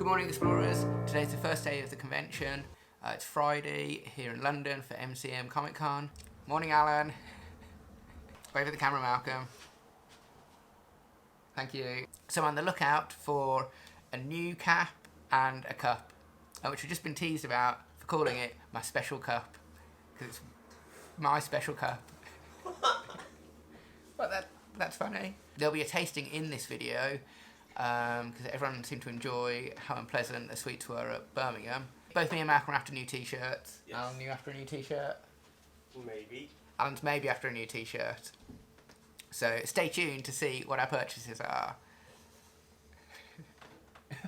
Good morning, Explorers. Today's the first day of the convention. It's Friday here in London for MCM Comic Con. Morning, Alan. Wave at the camera, Malcolm. Thank you. So I'm on the lookout for a new cap and a cup, which we've just been teased about for calling it my special cup, because it's my special cup. But that's funny. There'll be a tasting in this video, because everyone seemed to enjoy how unpleasant the sweets were at Birmingham. Both me and Malcolm are after new t-shirts. Yes. Alan, you after a new t-shirt? Maybe. Alan's maybe after a new t-shirt. So stay tuned to see what our purchases are.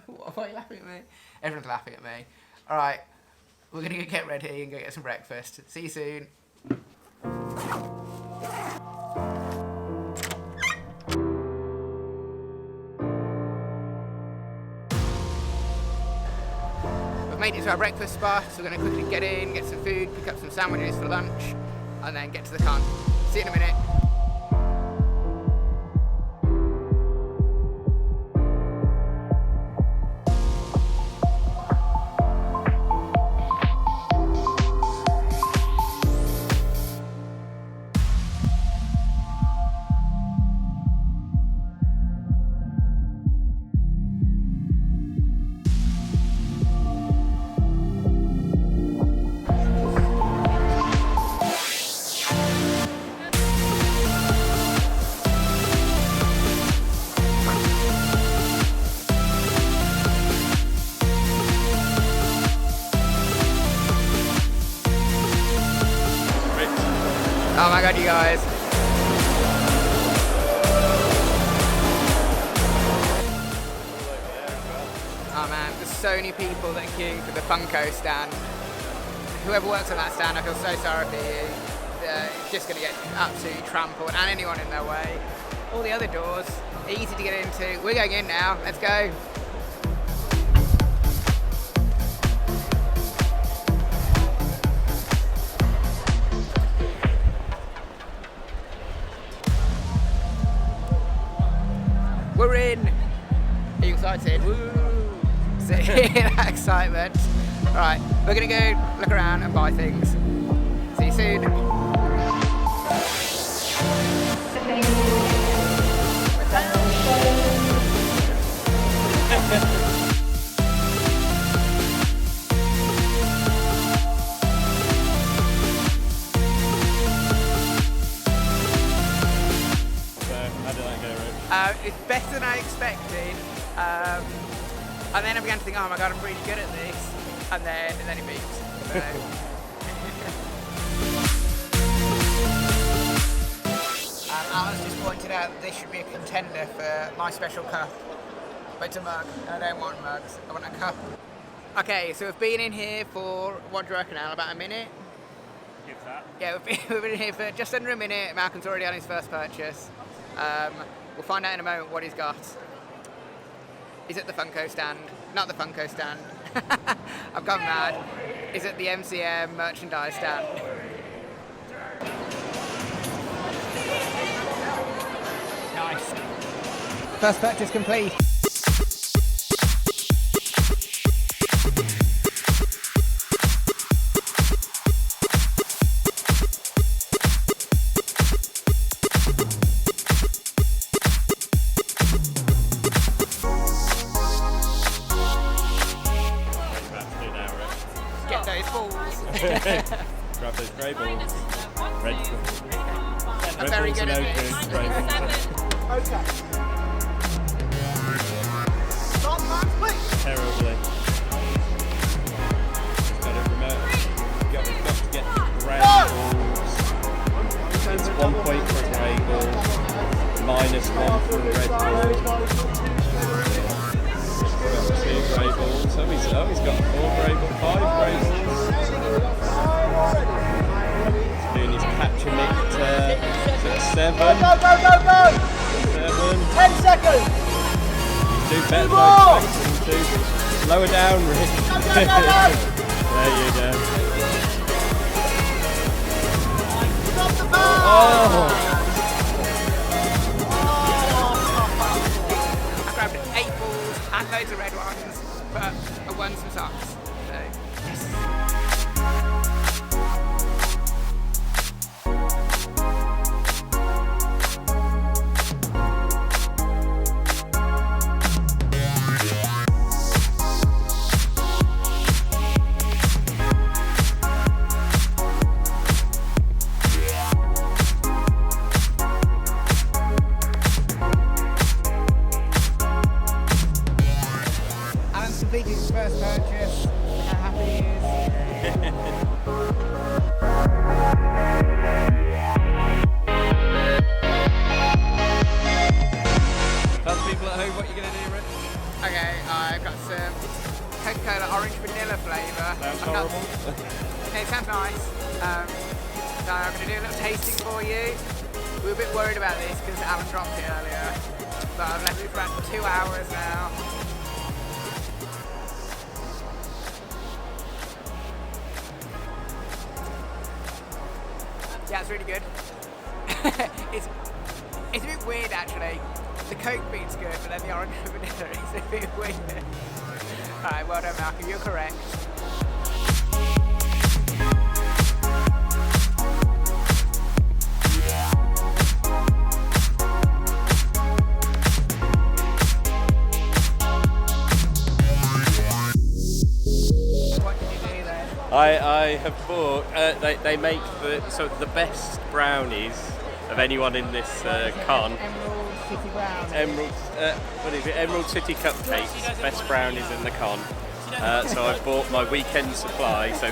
Why are you laughing at me? Everyone's laughing at me. Alright, we're going to go get ready and go get some breakfast. See you soon. We've made it to our breakfast spot, so we're going to quickly get in, get some food, pick up some sandwiches for lunch, and then get to the con. See you in a minute. Oh my god, you guys. Oh man, there's so many people that queue for the Funko stand. Whoever works on that stand, I feel so sorry for you. It's just going to get absolutely trampled, and anyone in their way. All the other doors, easy to get into. We're going in now, let's go. We're in! Are you excited? Woo! See that excitement? Alright, we're gonna go look around and buy things. See you soon. It's better than I expected, and then I began to think, oh my god, I'm really good at this, and then it beeps. So. Alan's just pointed out that this should be a contender for my special cup, but it's a mug. I don't want mugs, I want a cup. Okay, so we've been in here for, what do you reckon, Alan, about a minute? Give that. Yeah, we've been in here for just under a minute. Malcolm's already on his first purchase. We'll find out in a moment what he's got. He's at the Funko stand. Not the Funko stand. I've gone mad. He's at the MCM merchandise stand. Nice. First purchase complete. Grab those grey balls. Red balls. I'm very good at this. Okay. Stop, man, quick! Terribly. Got it remote. Got to get grey balls. It's 1 point for a grey ball. -1 for a red ball. Got 2 grey balls. Oh, he's got 4 grey balls, 5 grey balls. Doing his capture nick 7. Go! 7. 10 seconds! Do better than lower down, Rick. Go! There you go. Stop the ball! Oh! I grabbed 8 balls and loads of red ones. but I won some socks. So, yes. Alan's completed his first purchase. Look how happy he is. Tell the people at home what you're going to do, Rich. Okay, I've got some Coca-Cola orange vanilla flavour. Sounds I'm not- horrible. Okay, it sounds nice. So I'm going to do a little tasting for you. We were a bit worried about this because Alan dropped it earlier, but I've left it for about 2 hours now. Yeah, it's really good. it's a bit weird actually. The Coke bit's good, but then the orange vanilla is a bit weird. Alright, well done Malcolm, you're correct. What did you do then? I have bought. They make the best brownies of anyone in this con. Emerald City Brown. What is it? Emerald City cupcakes. Best brownies in the con. So I bought my weekend supply. So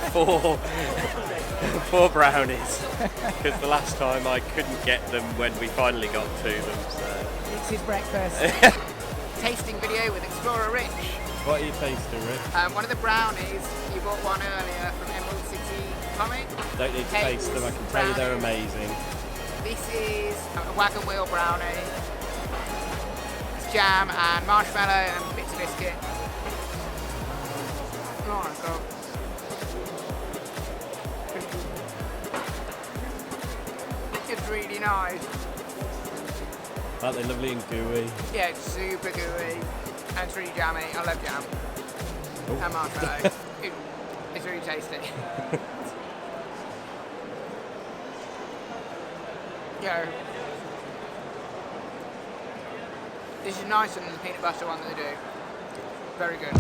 four brownies. Because the last time I couldn't get them when we finally got to them. So. It's his breakfast. Tasting video with Explorer Rich. What are you tasting, Rich? One of the brownies, you bought one earlier from Emerald City Comic. Don't need to taste them. I can tell you they're amazing. This is a wagon wheel brownie. It's jam and marshmallow and bits of biscuit. Oh my god. It's really nice. Aren't they lovely and gooey? Yeah, it's super gooey and it's really jammy. I love jam Oh. and marshmallow. It's really tasty. Yeah. This is nicer than the peanut butter one that they do. Very good.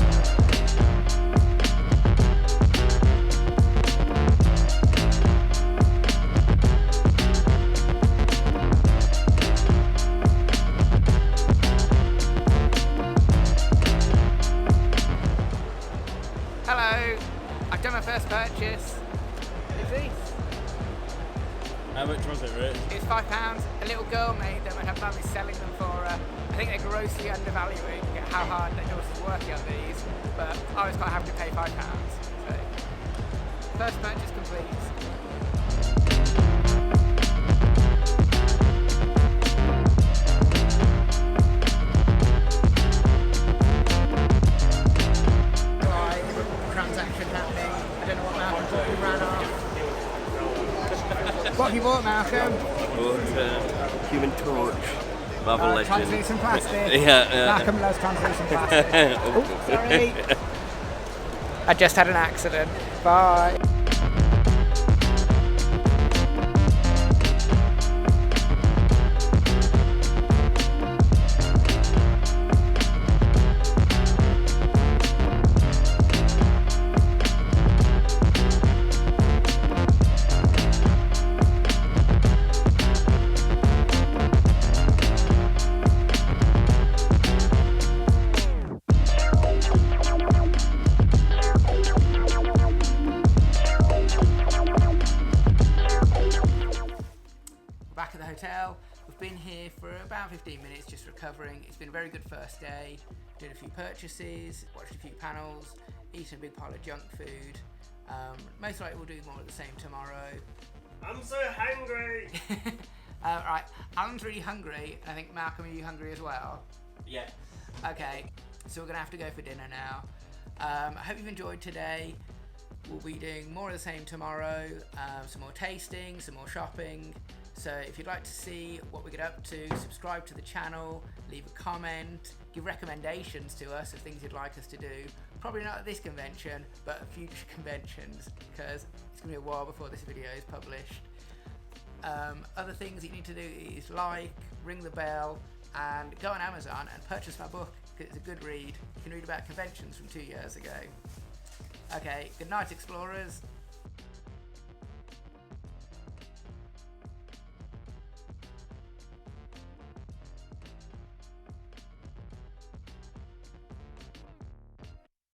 Hello, I've done my first purchase. It's these. How much was it, Rich? It's £5. A little girl made them and her mum is selling them for her. I think they're grossly undervaluing how hard their daughter's working on these, but I was quite happy to pay £5. So, first purchase complete. Transaction happening. I don't know what Malcolm bought, we ran off. What have you bought, Malcolm? Bought Human Torch. Marvel Legend. Translucent plastic. Yeah. Malcolm loves translucent plastic. Oh, sorry. I just had an accident. Bye. Back at the hotel. We've been here for about 15 minutes just recovering. It's been a very good first day. Did a few purchases, watched a few panels, eaten a big pile of junk food. Most likely we'll do more of the same tomorrow. I'm so hungry. Right, Alan's really hungry. I think Malcolm, are you hungry as well? Yeah. Okay, so we're gonna have to go for dinner now. I hope you've enjoyed today. We'll be doing more of the same tomorrow, some more tasting, some more shopping. So if you'd like to see what we get up to, subscribe to the channel, leave a comment, give recommendations to us of things you'd like us to do, probably not at this convention, but at future conventions, because it's going to be a while before this video is published. Other things that you need to do is like, ring the bell, and go on Amazon and purchase my book, because it's a good read. You can read about conventions from 2 years ago. Okay, good night, explorers.